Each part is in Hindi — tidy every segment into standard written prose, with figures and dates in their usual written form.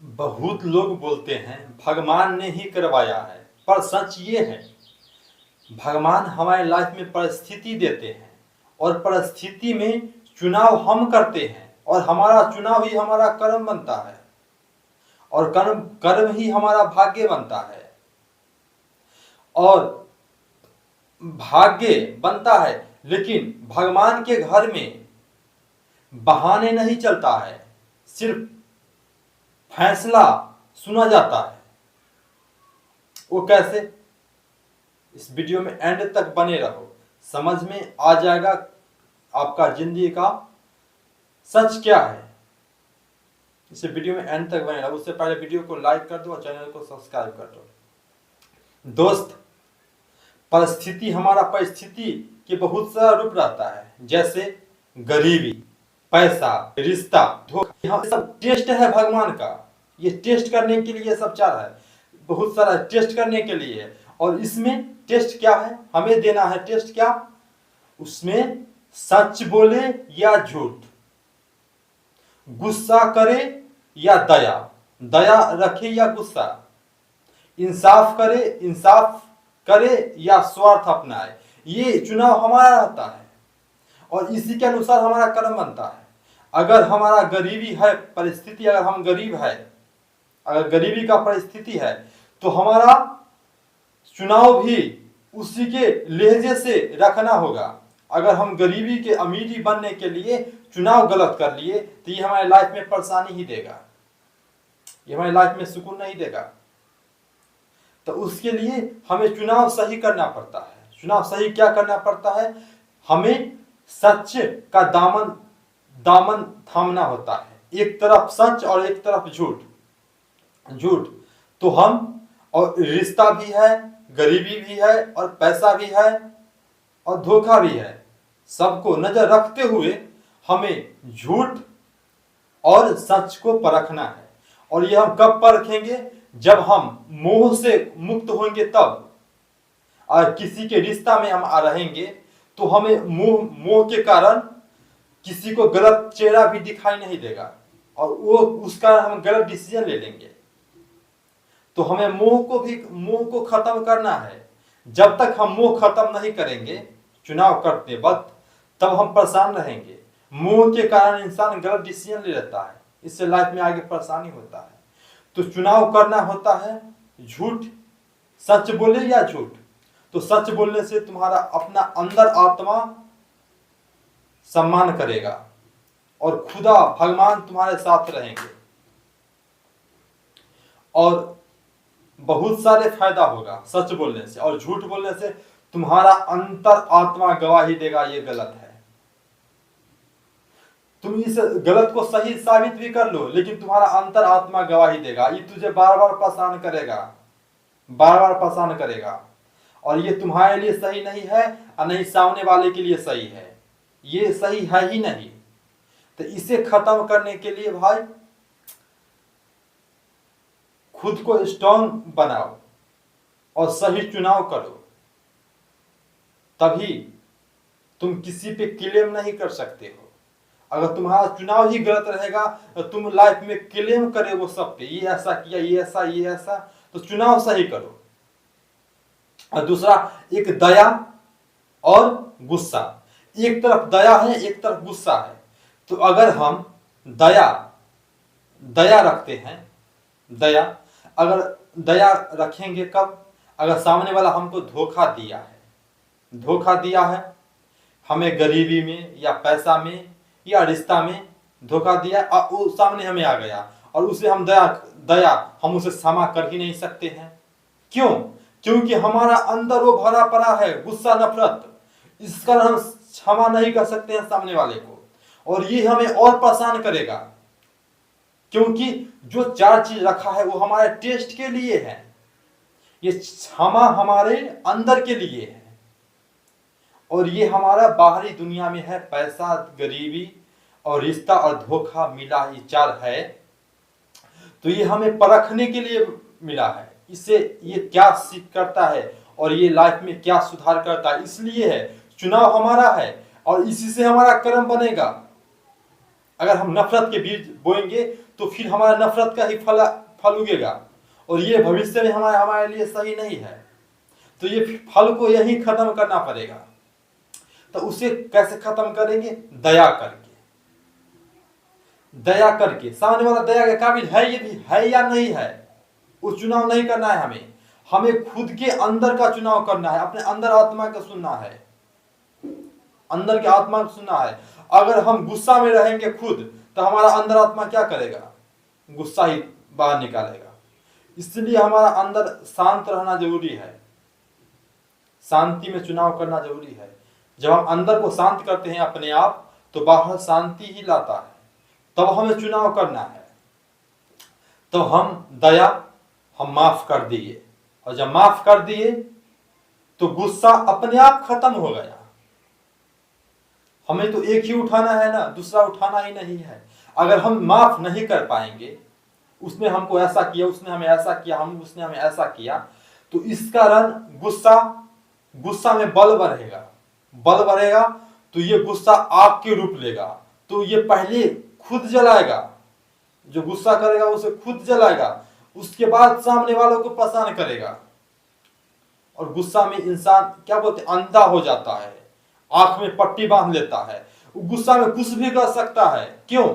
बहुत लोग बोलते हैं भगवान ने ही करवाया है, पर सच ये है भगवान हमारे लाइफ में परिस्थिति देते हैं और परिस्थिति में चुनाव हम करते हैं और हमारा चुनाव ही हमारा कर्म बनता है और कर्म कर्म ही हमारा भाग्य बनता है। और भाग्य बनता है, लेकिन भगवान के घर में बहाने नहीं चलता है, सिर्फ फैसला सुना जाता है। वो कैसे? इस वीडियो में एंड तक बने रहो, समझ में आ जाएगा आपका जिंदगी का सच क्या है। इस वीडियो में एंड तक बने रहो। उससे पहले वीडियो को लाइक कर दो और चैनल को सब्सक्राइब कर दो। दोस्त, परिस्थिति हमारा परिस्थिति के बहुत सारा रूप रहता है, जैसे गरीबी, पैसा, रिश्ता, धोखा। यहाँ सब टेस्ट है भगवान का। ये टेस्ट करने के लिए सब चाह रहा है, बहुत सारा टेस्ट करने के लिए। और इसमें टेस्ट क्या है, हमें देना है टेस्ट क्या, उसमें सच बोले या झूठ, गुस्सा करे या दया, दया रखे या गुस्सा, इंसाफ करे या स्वार्थ अपनाए। ये चुनाव हमारा रहता है और इसी के अनुसार हमारा कर्म बनता है। अगर हमारा गरीबी है परिस्थिति, अगर हम गरीब है, अगर गरीबी का परिस्थिति है, तो हमारा चुनाव भी उसी के लहजे से रखना होगा। अगर हम गरीबी के अमीरी बनने के लिए चुनाव गलत कर लिए, तो ये हमारे लाइफ में परेशानी ही देगा, ये हमारे लाइफ में सुकून नहीं देगा। तो उसके लिए हमें चुनाव सही करना पड़ता है। चुनाव सही क्या करना पड़ता है? हमें सच का दामन थामना होता है। एक तरफ सच और एक तरफ झूठ तो हम, और रिश्ता भी है, गरीबी भी है, और पैसा भी है, और धोखा भी है। सबको नजर रखते हुए हमें झूठ और सच को परखना है। और ये हम कब परखेंगे? जब हम मोह से मुक्त होंगे तब। और किसी के रिश्ता में हम रहेंगे तो हमें मोह के कारण किसी को गलत चेहरा भी दिखाई नहीं देगा और वो उसका हम गलत डिसीजन ले लेंगे। तो हमें मोह को खत्म करना है। जब तक हम मोह खत्म नहीं करेंगे चुनाव करते वक्त, तब हम परेशान रहेंगे। मोह के कारण इंसान गलत डिसीजन ले लेता है, इससे लाइफ में आगे परेशानी होता है। तो चुनाव करना होता है झूठ, सच बोले या झूठ। तो सच बोलने से तुम्हारा अपना अंदर आत्मा सम्मान करेगा और खुदा भगवान तुम्हारे साथ रहेंगे और बहुत सारे फायदा होगा सच बोलने से। और झूठ बोलने से तुम्हारा अंतर आत्मा गवाही देगा ये गलत है। तुम इस गलत को सही साबित भी कर लो, लेकिन तुम्हारा अंतर आत्मा गवाही देगा। ये तुझे बार बार परेशान करेगा और ये तुम्हारे लिए सही नहीं है और नहीं सामने वाले के लिए सही है। ये सही है ही नहीं। तो इसे खत्म करने के लिए भाई खुद को स्ट्रांग बनाओ और सही चुनाव करो, तभी तुम किसी पे क्लेम नहीं कर सकते हो। अगर तुम्हारा चुनाव ही गलत रहेगा तो तुम लाइफ में क्लेम करे वो सब पे, ये ऐसा किया, ये ऐसा, तो चुनाव सही करो। और दूसरा, एक दया और गुस्सा। एक तरफ दया है, एक तरफ गुस्सा है। तो अगर हम दया रखते हैं, अगर दया रखेंगे कब? अगर सामने वाला हमको धोखा दिया है, हमें गरीबी में या पैसा में या रिश्ता में धोखा दिया और वो सामने हमें आ गया और उसे हम हम उसे क्षमा कर ही नहीं सकते हैं। क्यों? क्योंकि हमारा अंदर वो भरा पड़ा है गुस्सा, नफरत। इस कारण हम क्षमा नहीं कर सकते हैं सामने वाले को और ये हमें और परेशान करेगा, क्योंकि जो चार चीज रखा है वो हमारे टेस्ट के लिए है। ये क्षमा हमारे अंदर के लिए है और ये हमारा बाहरी दुनिया में है। पैसा, गरीबी और रिश्ता और धोखा मिला, ये चार है। तो ये हमें परखने के लिए मिला है। इससे ये क्या सीख करता है और ये लाइफ में क्या सुधार करता है, इसलिए है। चुनाव हमारा है और इसी से हमारा कर्म बनेगा। अगर हम नफरत के बीज बोएंगे तो फिर हमारा नफरत का ही फल उगेगा, और ये भविष्य में हमारे लिए सही नहीं है। तो ये फल को यही खत्म करना पड़ेगा। तो उसे कैसे खत्म करेंगे? दया करके। दया करके, सामने वाला दया के काबिल है ये भी है या नहीं है, वो चुनाव नहीं करना है हमें। हमें खुद के अंदर का चुनाव करना है, अपने अंदर आत्मा का सुनना है, अंदर की आत्मा को सुनना है। अगर हम गुस्सा में रहेंगे खुद, तो हमारा अंदर आत्मा क्या करेगा? गुस्सा ही बाहर निकालेगा। इसलिए हमारा अंदर शांत रहना जरूरी है, शांति में चुनाव करना जरूरी है। जब हम अंदर को शांत करते हैं अपने आप, तो बाहर शांति ही लाता है। तब हमें चुनाव करना है। तो हम दया, हम माफ कर दिए, और जब माफ कर दिए तो गुस्सा अपने आप खत्म हो गया। हमें तो एक ही उठाना है ना, दूसरा उठाना ही नहीं है। अगर हम माफ नहीं कर पाएंगे, उसने हमको ऐसा किया, उसने हमें ऐसा किया, उसने हमें ऐसा किया, तो इस कारण गुस्सा में बल बढ़ेगा, तो ये गुस्सा आग के रूप लेगा। तो ये पहले खुद जलाएगा, जो गुस्सा करेगा उसे खुद जलाएगा, उसके बाद सामने वालों को परेशान करेगा। और गुस्सा में इंसान क्या बोलते, अंधा हो जाता है, आंख में पट्टी बांध लेता है। वो गुस्सा में कुछ भी कर सकता है। क्यों?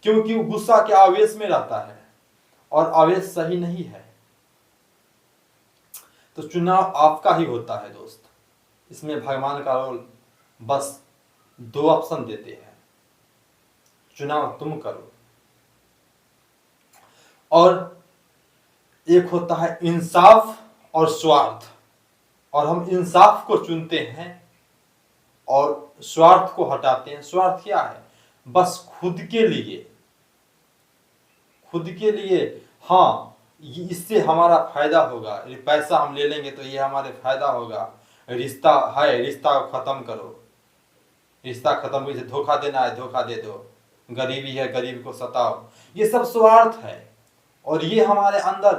क्योंकि वो गुस्सा के आवेश में रहता है, और आवेश सही नहीं है। तो चुनाव आपका ही होता है दोस्त। इसमें भगवान का रोल बस 2 ऑप्शन देते हैं, चुनाव तुम करो। और एक होता है इंसाफ और स्वार्थ, और हम इंसाफ को चुनते हैं और स्वार्थ को हटाते हैं। स्वार्थ क्या है? बस खुद के लिए, हाँ इससे हमारा फायदा होगा, पैसा हम ले लेंगे तो ये हमारे फायदा होगा, रिश्ता है, रिश्ता को खत्म करो, रिश्ता खत्म करके धोखा देना है, धोखा दे दो, गरीबी है, गरीब को सताओ। ये सब स्वार्थ है, और ये हमारे अंदर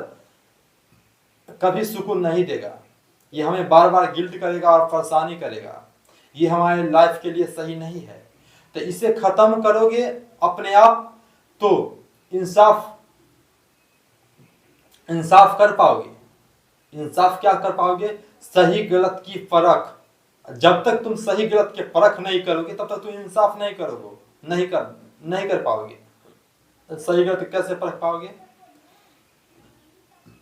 कभी सुकून नहीं देगा। ये हमें बार बार गिल्ट करेगा और परेशानी करेगा। ये हमारे लाइफ के लिए सही नहीं है। तो इसे खत्म करोगे अपने आप, तो इंसाफ कर पाओगे। इंसाफ क्या कर पाओगे? सही गलत की परख। जब तक तुम सही गलत के परख नहीं करोगे, तब तक तुम इंसाफ नहीं करोगे, नहीं कर पाओगे। सही गलत कैसे परख पाओगे?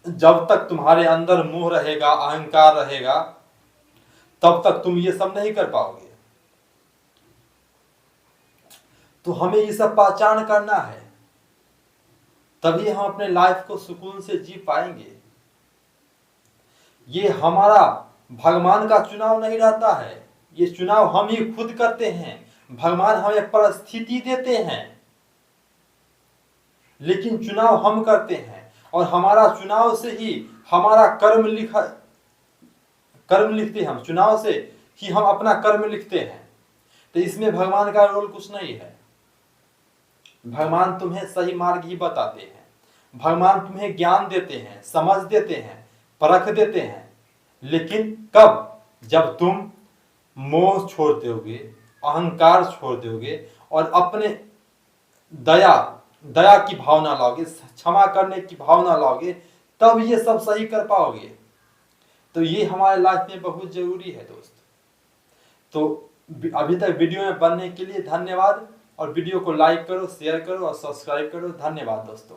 जब तक तुम्हारे अंदर मोह रहेगा, अहंकार रहेगा, तब तक तुम ये सब नहीं कर पाओगे। तो हमें ये सब पहचान करना है, तभी हम अपने लाइफ को सुकून से जी पाएंगे। ये हमारा भगवान का चुनाव नहीं रहता है, ये चुनाव हम ही खुद करते हैं। भगवान हमें परिस्थिति देते हैं, लेकिन चुनाव हम करते हैं। और हमारा चुनाव से ही हमारा कर्म लिखते हैं हम, चुनाव से ही हम अपना कर्म लिखते हैं। तो इसमें भगवान का रोल कुछ नहीं है। भगवान तुम्हें सही मार्ग ही बताते हैं, भगवान तुम्हें ज्ञान देते हैं, समझ देते हैं, परख देते हैं। लेकिन कब? जब तुम मोह छोड़ दोगे, अहंकार छोड़ दोगे, और अपने दया की भावना लाओगे, क्षमा करने की भावना लाओगे, तब ये सब सही कर पाओगे। तो ये हमारे लाइफ में बहुत जरूरी है दोस्त। तो अभी तक वीडियो में बनने के लिए धन्यवाद, और वीडियो को लाइक करो, शेयर करो और सब्सक्राइब करो। धन्यवाद दोस्तों।